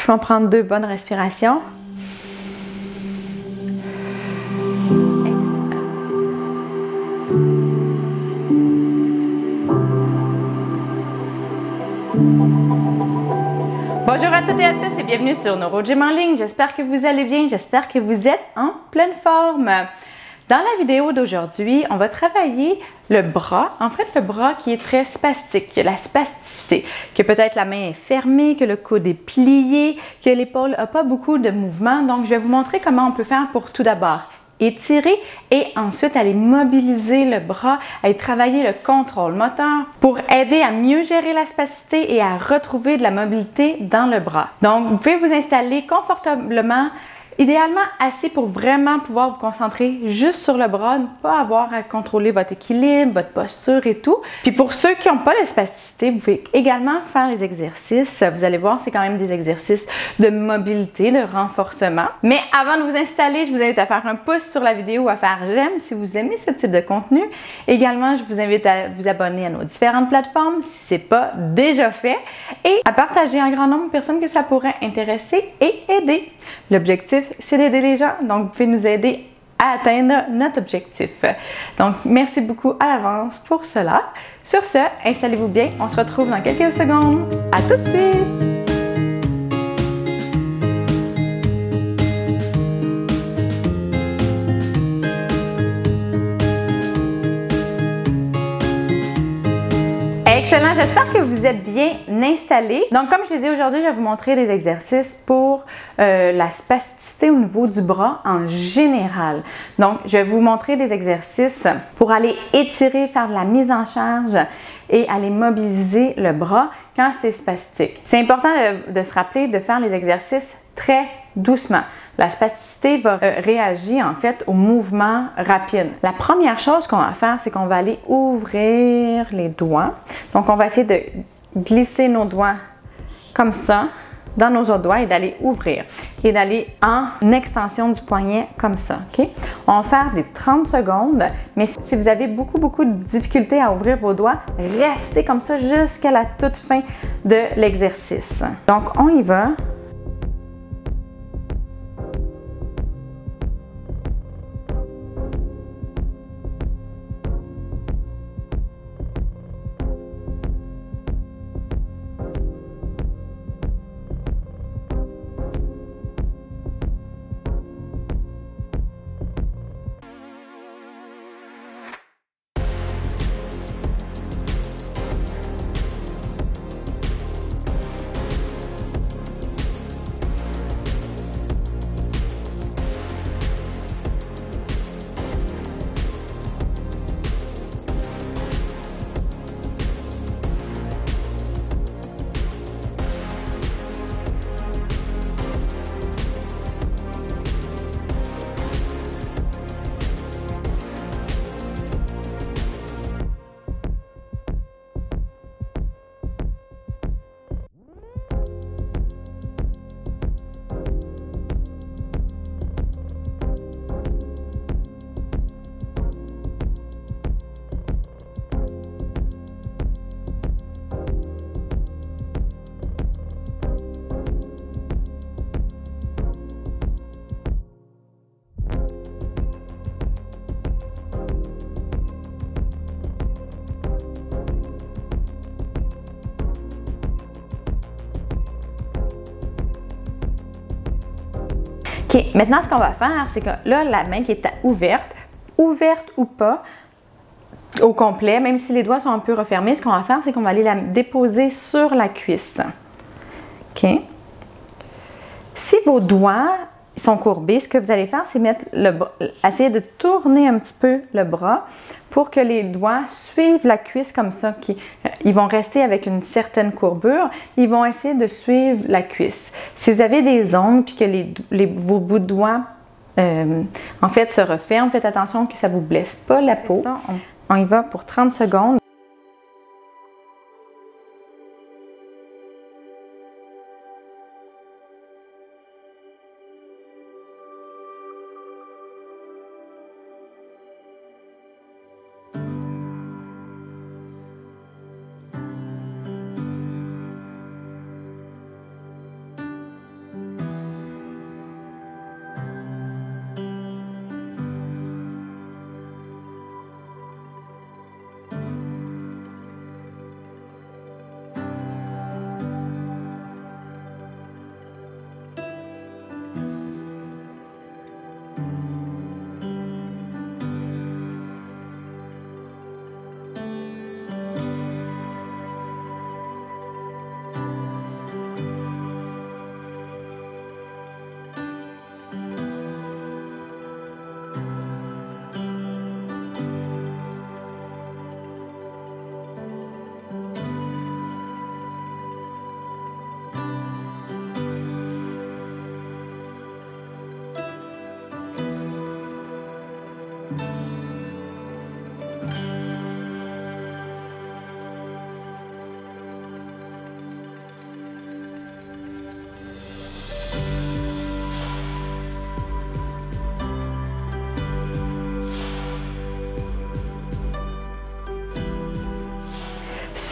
Puis on prend 2 bonnes respirations. Bonjour à toutes et à tous et bienvenue sur NeuroGym en ligne. J'espère que vous allez bien, j'espère que vous êtes en pleine forme. Dans la vidéo d'aujourd'hui, on va travailler le bras, en fait le bras qui est très spastique, qui a la spasticité, que peut-être la main est fermée, que le coude est plié, que l'épaule n'a pas beaucoup de mouvement. Donc je vais vous montrer comment on peut faire pour tout d'abord étirer et ensuite aller mobiliser le bras, aller travailler le contrôle moteur pour aider à mieux gérer la spasticité et à retrouver de la mobilité dans le bras. Donc, vous pouvez vous installer confortablement, idéalement assis pour vraiment pouvoir vous concentrer juste sur le bras, ne pas avoir à contrôler votre équilibre, votre posture et tout. Puis pour ceux qui n'ont pas de spasticité, vous pouvez également faire les exercices. Vous allez voir, c'est quand même des exercices de mobilité, de renforcement. Mais avant de vous installer, je vous invite à faire un pouce sur la vidéo ou à faire j'aime si vous aimez ce type de contenu. Également, je vous invite à vous abonner à nos différentes plateformes si ce n'est pas déjà fait et à partager un grand nombre de personnes que ça pourrait intéresser et aider. L'objectif, c'est d'aider les gens, donc vous pouvez nous aider à atteindre notre objectif. Donc, merci beaucoup à l'avance pour cela. Sur ce, installez-vous bien, on se retrouve dans quelques secondes. À tout de suite! Excellent, j'espère que vous êtes bien installés. Donc, comme je l'ai dit aujourd'hui, je vais vous montrer des exercices pour la spasticité au niveau du bras en général. Donc, je vais vous montrer des exercices pour aller étirer, faire de la mise en charge et aller mobiliser le bras quand c'est spastique. C'est important de se rappeler de faire les exercices très doucement. La spasticité va réagir en fait au mouvement rapide. La première chose qu'on va faire, c'est qu'on va aller ouvrir les doigts. Donc, on va essayer de glisser nos doigts comme ça dans nos autres doigts et d'aller ouvrir et d'aller en extension du poignet comme ça. Okay? On va faire des 30 secondes, mais si vous avez beaucoup de difficultés à ouvrir vos doigts, restez comme ça jusqu'à la toute fin de l'exercice. Donc, on y va. OK, maintenant ce qu'on va faire, c'est que là, la main qui est ouverte ou pas, au complet, même si les doigts sont un peu refermés, ce qu'on va faire, c'est qu'on va aller la déposer sur la cuisse. OK? Si vos doigts sont courbés, ce que vous allez faire, c'est essayer de tourner un petit peu le bras pour que les doigts suivent la cuisse comme ça. Ils vont rester avec une certaine courbure. Ils vont essayer de suivre la cuisse. Si vous avez des ongles et que vos bouts de doigts en fait se referment, faites attention que ça ne vous blesse pas la peau. On y va pour 30 secondes.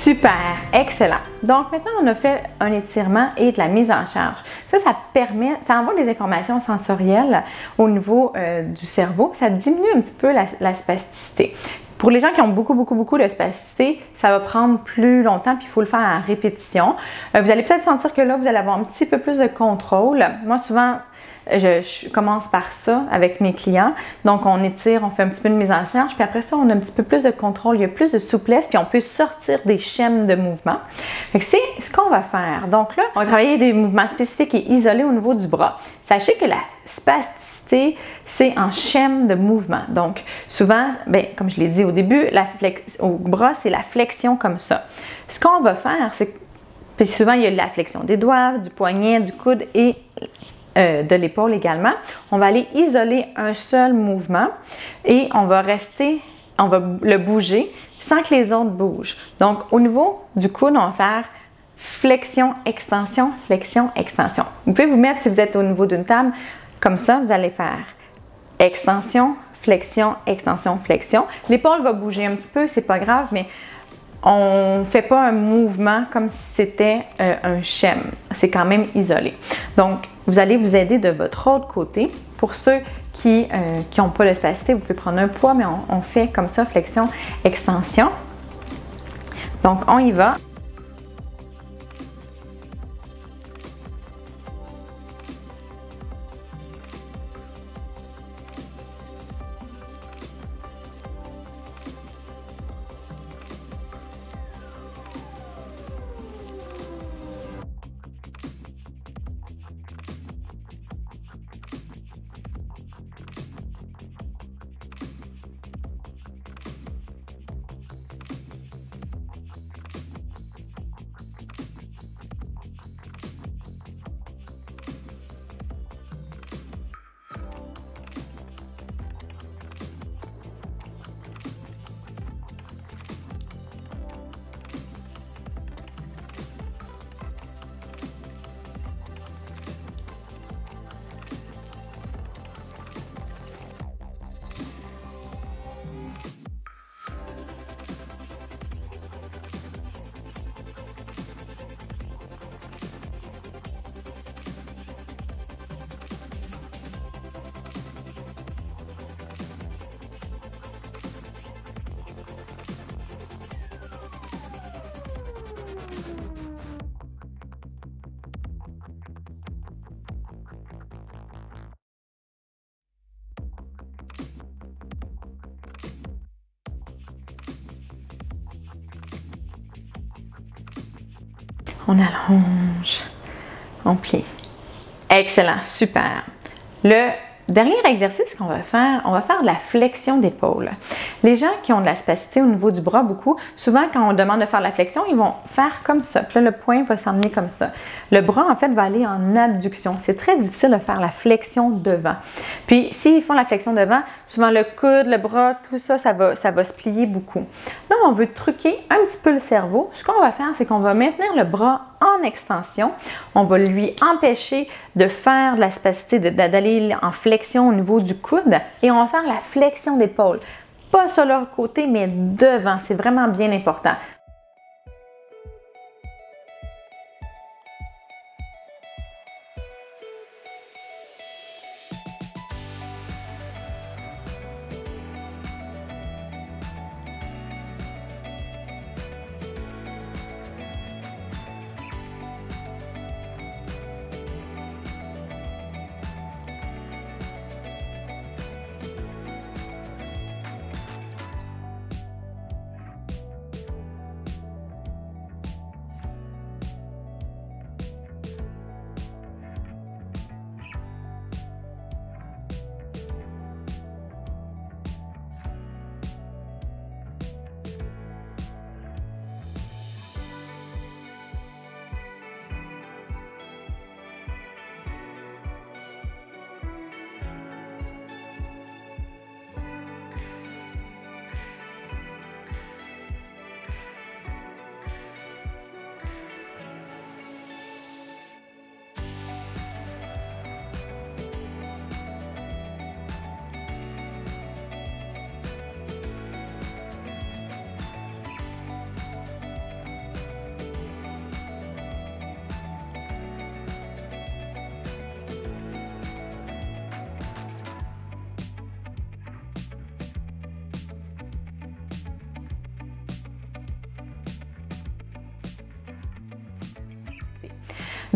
Super, excellent. Donc maintenant, on a fait un étirement et de la mise en charge. Ça permet, ça envoie des informations sensorielles au niveau du cerveau. Ça diminue un petit peu la spasticité. Pour les gens qui ont beaucoup de spasticité, ça va prendre plus longtemps puis il faut le faire en répétition. Vous allez peut-être sentir que là, vous allez avoir un petit peu plus de contrôle. Moi, souvent, je commence par ça avec mes clients. Donc, on étire, on fait un petit peu de mise en charge, puis après ça, on a un petit peu plus de contrôle, il y a plus de souplesse, puis on peut sortir des schèmes de mouvement. Fait que c'est ce qu'on va faire. Donc là, on va travailler des mouvements spécifiques et isolés au niveau du bras. Sachez que la spasticité, c'est en schème de mouvement. Donc, souvent, bien, comme je l'ai dit au début, au bras, c'est la flexion comme ça. Ce qu'on va faire, c'est puis souvent, il y a la flexion des doigts, du poignet, du coude et de l'épaule également. On va aller isoler un seul mouvement et on va le bouger sans que les autres bougent. Donc, au niveau du coude, on va faire flexion, extension, flexion, extension. Vous pouvez vous mettre, si vous êtes au niveau d'une table, comme ça, vous allez faire extension, flexion, extension, flexion. L'épaule va bouger un petit peu, c'est pas grave, mais on ne fait pas un mouvement comme si c'était un schème. C'est quand même isolé. Donc, vous allez vous aider de votre autre côté. Pour ceux qui n'ont pas de spasticité, vous pouvez prendre un poids, mais on fait comme ça, flexion, extension. Donc, on y va. On allonge, on plie. Excellent, super. Le dernier exercice qu'on va faire, on va faire de la flexion d'épaule. Les gens qui ont de la spasticité au niveau du bras, beaucoup, souvent quand on demande de faire la flexion, ils vont faire comme ça. Puis là, le poing va s'emmener comme ça. Le bras, en fait, va aller en abduction. C'est très difficile de faire la flexion devant. Puis, s'ils font la flexion devant, souvent le coude, le bras, tout ça, ça va se plier beaucoup. Là, on veut truquer un petit peu le cerveau. Ce qu'on va faire, c'est qu'on va maintenir le bras en extension. On va lui empêcher de faire de la spasticité, d'aller en flexion au niveau du coude et on va faire la flexion d'épaule. Pas sur leur côté, mais devant. C'est vraiment bien important.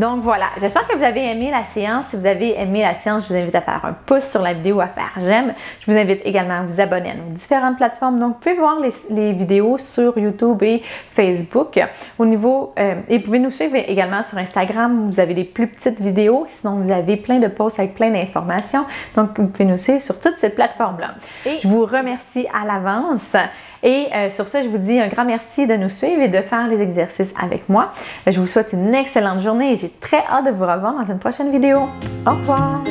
Donc voilà, j'espère que vous avez aimé la séance. Si vous avez aimé la séance, je vous invite à faire un pouce sur la vidéo, à faire j'aime. Je vous invite également à vous abonner à nos différentes plateformes. Donc, vous pouvez voir les vidéos sur YouTube et Facebook. Et vous pouvez nous suivre également sur Instagram. Vous avez des plus petites vidéos. Sinon, vous avez plein de posts avec plein d'informations. Donc, vous pouvez nous suivre sur toutes ces plateformes-là. Et je vous remercie à l'avance. Et sur ce, je vous dis un grand merci de nous suivre et de faire les exercices avec moi. Je vous souhaite une excellente journée et j'ai très hâte de vous revoir dans une prochaine vidéo. Au revoir!